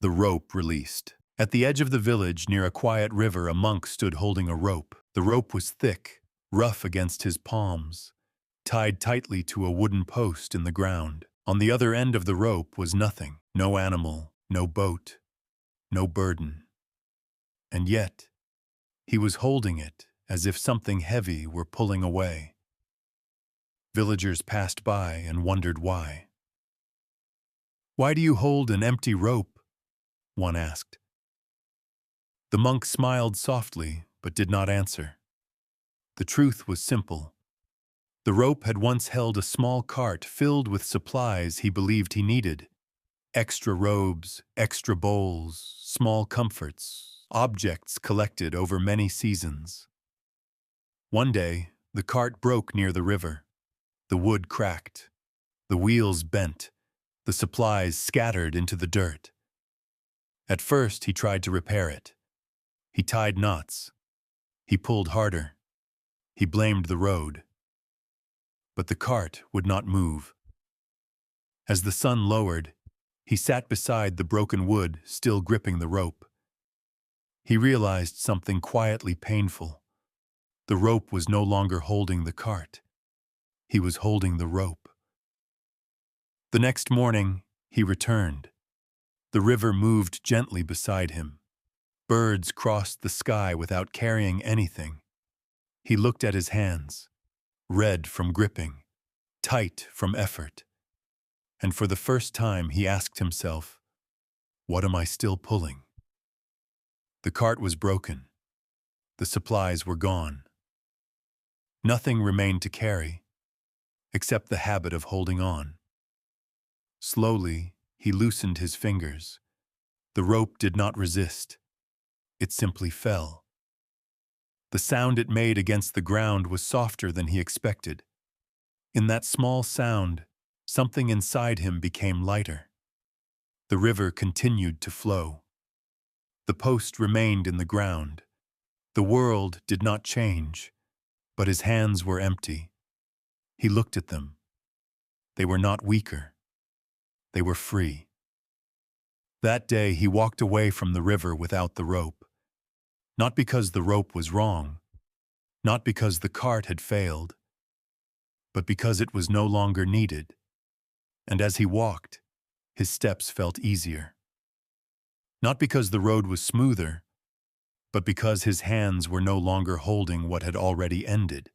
The rope released. At the edge of the village, near a quiet river, a monk stood holding a rope. The rope was thick, rough against his palms, tied tightly to a wooden post in the ground. On the other end of the rope was nothing. No animal, no boat, no burden. And yet, he was holding it as if something heavy were pulling away. Villagers passed by and wondered why. "Why do you hold an empty rope?" one asked. The monk smiled softly, but did not answer. The truth was simple. The rope had once held a small cart filled with supplies he believed he needed. Extra robes, extra bowls, small comforts, objects collected over many seasons. One day, the cart broke near the river. The wood cracked. The wheels bent. The supplies scattered into the dirt. At first, he tried to repair it. He tied knots. He pulled harder. He blamed the road. But the cart would not move. As the sun lowered, he sat beside the broken wood, still gripping the rope. He realized something quietly painful. The rope was no longer holding the cart. He was holding the rope. The next morning, he returned. The river moved gently beside him. Birds crossed the sky without carrying anything. He looked at his hands, red from gripping, tight from effort. And for the first time, he asked himself, "What am I still pulling?" The cart was broken. The supplies were gone. Nothing remained to carry, except the habit of holding on. Slowly, he loosened his fingers. The rope did not resist. It simply fell. The sound it made against the ground was softer than he expected. In that small sound, something inside him became lighter. The river continued to flow. The post remained in the ground. The world did not change, but his hands were empty. He looked at them. They were not weaker. They were free. That day, he walked away from the river without the rope. Not because the rope was wrong, not because the cart had failed, but because it was no longer needed. And as he walked, his steps felt easier. Not because the road was smoother, but because his hands were no longer holding what had already ended.